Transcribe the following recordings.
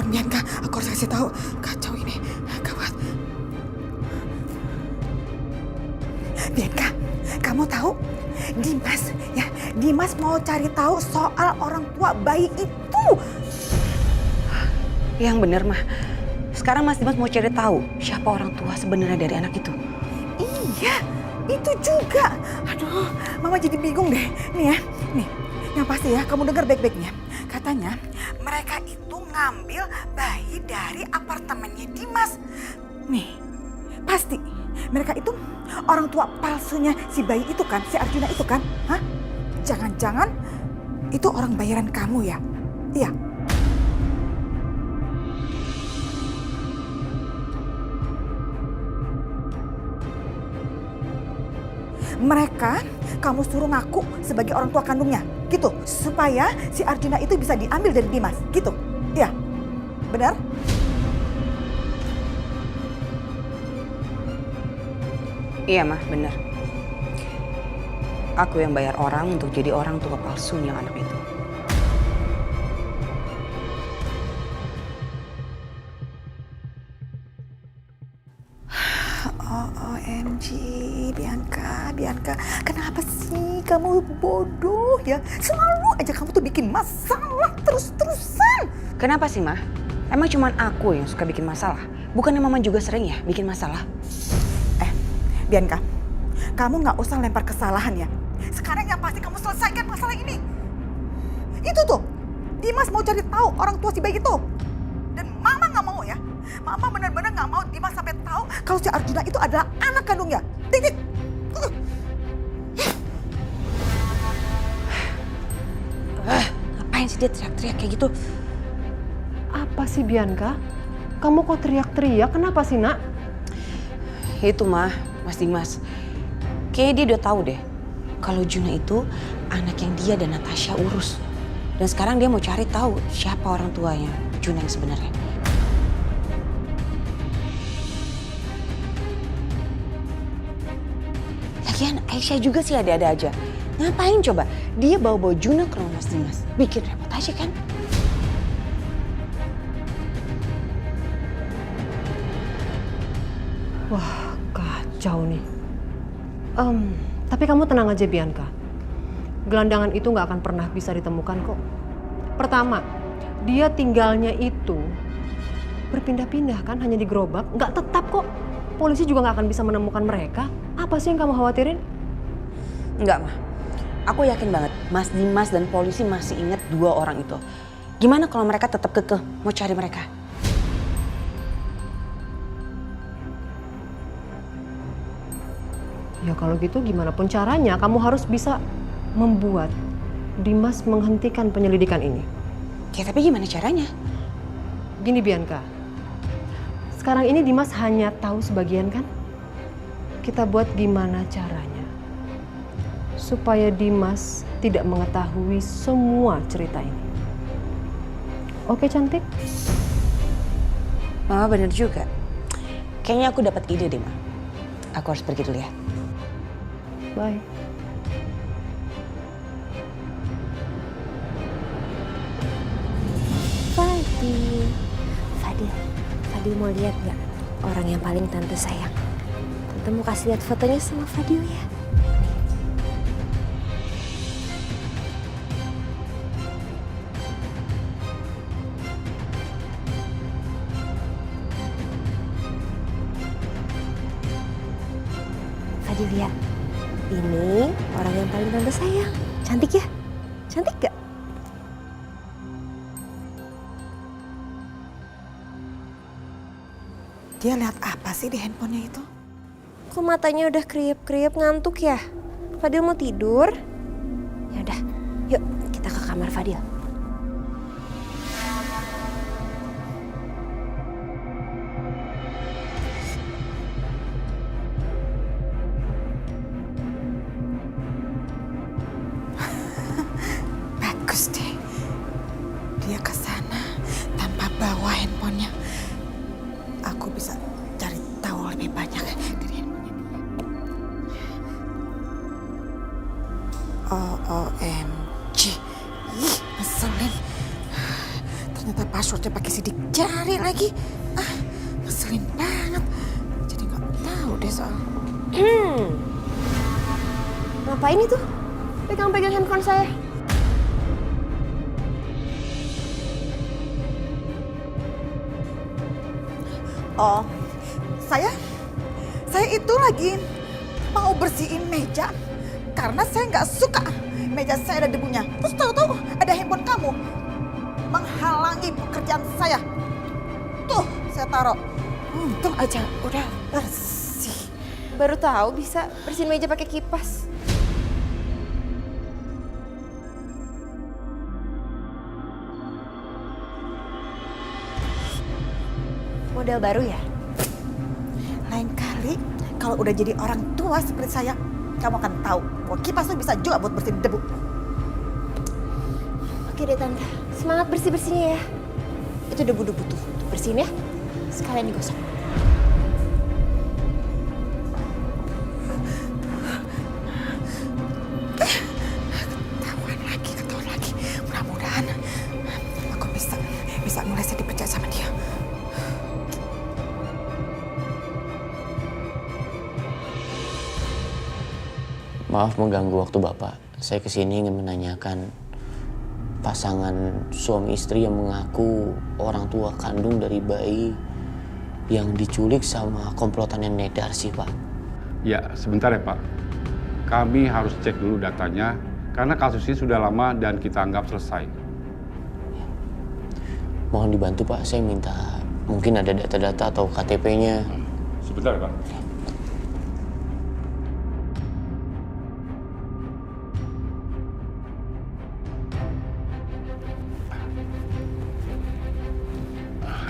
Bianca, aku harus kasih tahu. Kacau ini, gawat. Bianca, kamu tahu Dimas mau cari tahu soal orang tua bayi itu. Yang bener mah. Sekarang Mas Dimas mau cari tahu siapa orang tua sebenarnya dari anak itu. Iya, itu juga. Aduh, Mama jadi bingung deh. Nih, yang pasti ya, kamu dengar baik-baiknya. Katanya mereka itu ngambil bayi dari apartemennya Dimas. Nih, pasti mereka itu orang tua palsunya si bayi itu kan, si Arjuna itu kan? Hah? Jangan-jangan itu orang bayaran kamu ya? Iya. Mereka kamu suruh ngaku sebagai orang tua kandungnya, gitu. Supaya si Arjuna itu bisa diambil dari Dimas, gitu. Iya, benar? Iya mah, bener. Aku yang bayar orang untuk jadi orang tua palsunya anak itu. OMG, Bianca, kenapa sih kamu bodoh ya? Selalu aja kamu tuh bikin masalah terus-terusan. Kenapa sih, Mah? Emang cuman aku yang suka bikin masalah? Bukannya Mama juga sering ya bikin masalah? Bianca, kamu nggak usah lempar kesalahan ya. Sekarang yang pasti kamu selesaikan masalah ini. Itu tuh, Dimas mau cari tahu orang tua si bayi itu. Dan Mama nggak mau ya. Mama benar-benar nggak mau Dimas sampai tahu kalau si Arjuna itu adalah anak kandungnya. Titik. Ngapain sih dia teriak-teriak kayak gitu? Apa sih Bianca? Kamu kok teriak-teriak? Kenapa sih nak? Itu mah, Mas Dimas. Kayaknya dia udah tahu deh kalau Juna itu anak yang dia dan Natasha urus. Dan sekarang dia mau cari tahu siapa orang tuanya Juna yang sebenarnya. Lagian Aisyah juga sih ada-ada aja. Ngapain coba? Dia bawa-bawa Juna ke rumah Mas Dimas. Bikin repot aja kan? Wah, kacau nih. Tapi kamu tenang aja Bianca. Gelandangan itu nggak akan pernah bisa ditemukan kok. Pertama, dia tinggalnya itu berpindah-pindah kan, hanya di gerobak. Nggak tetap kok. Polisi juga nggak akan bisa menemukan mereka. Apa sih yang kamu khawatirin? Enggak, Mah. Aku yakin banget Mas Dimas dan polisi masih ingat dua orang itu. Gimana kalau mereka tetap kekeh mau cari mereka? Ya kalau gitu gimana pun caranya kamu harus bisa membuat Dimas menghentikan penyelidikan ini. Ya tapi gimana caranya? Gini Bianca, sekarang ini Dimas hanya tahu sebagian kan? Kita buat gimana caranya supaya Dimas tidak mengetahui semua cerita ini. Oke cantik? Mama bener juga. Kayaknya aku dapat ide deh, Ma. Aku harus pergi dulu ya. Bye. Fadil mau lihat nggak orang yang paling tante sayang? Tante mau kasih lihat fotonya sama Fadil ya. Fadil lihat, ini orang yang paling tante sayang. Cantik ya? Cantik gak? Dia lihat apa sih di handphonenya itu? Kok matanya udah kriep-kriep ngantuk ya? Fadil mau tidur? Ya udah, yuk kita ke kamar Fadil. Bagus deh. Dia ke sana tanpa bawa handphonenya. Aku bisa cari tahu lebih banyak dari handphonenya dia. OMG. Ih, Ternyata passwordnya pakai sidik jari lagi. Ah, ngeselin banget. Jadi nggak tahu deh soal. Ngapain itu? Pegang-pegang handphone saya. Oh, saya itu lagi mau bersihin meja karena saya nggak suka meja saya ada debunya. Terus tahu-tahu ada handphone kamu menghalangi pekerjaan saya. Tuh, saya taruh. Untung aja udah bersih. Baru tahu bisa bersihin meja pakai kipas. Model baru ya? Lain kali kalau udah jadi orang tua seperti saya, kamu akan tahu bahwa kipas itu bisa juga buat bersihin debu. Oke deh Tante, semangat bersih-bersihnya ya. Itu debu-debu tuh, bersihin ya. Sekalian digosok. Ketahuan lagi. Mudah-mudahan aku bisa mulai saya dipercaya sama dia. Maaf mengganggu waktu Bapak. Saya kesini ingin menanyakan pasangan suami istri yang mengaku orang tua kandung dari bayi yang diculik sama komplotan Nenek Darsi, Pak. Ya, sebentar ya Pak. Kami harus cek dulu datanya karena kasus ini sudah lama dan kita anggap selesai. Mohon dibantu Pak, saya minta mungkin ada data-data atau KTP-nya. Sebentar Pak.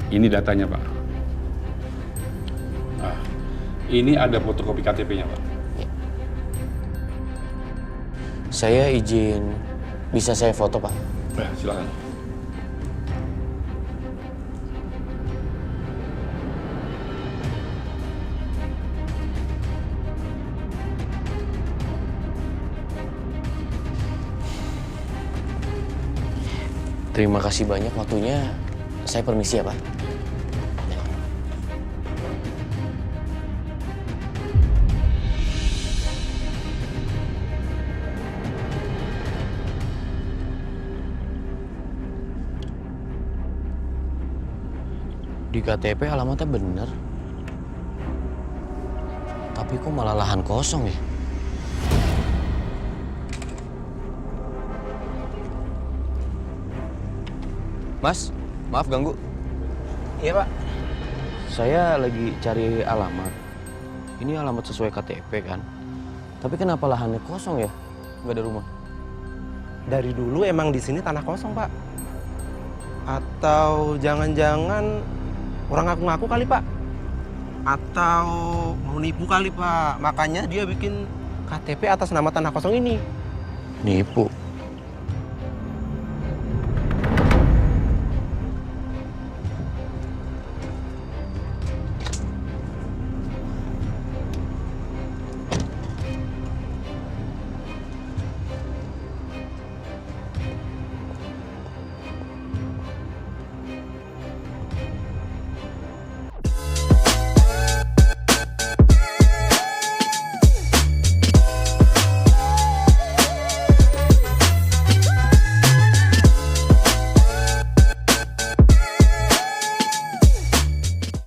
Ini datanya, Pak. Nah, ini ada fotokopi KTP-nya, Pak. Saya izin, bisa saya foto, Pak? Ya, silakan. Terima kasih banyak waktunya. Saya permisi ya, Pak. Di KTP alamatnya bener. Tapi kok malah lahan kosong ya? Mas, maaf ganggu. Iya Pak. Saya lagi cari alamat. Ini alamat sesuai KTP kan? Tapi kenapa lahannya kosong ya? Nggak ada rumah. Dari dulu emang di sini tanah kosong Pak. Atau jangan-jangan orang ngaku-ngaku kali Pak? Atau mau nipu kali Pak? Makanya dia bikin KTP atas nama tanah kosong ini. Nipu?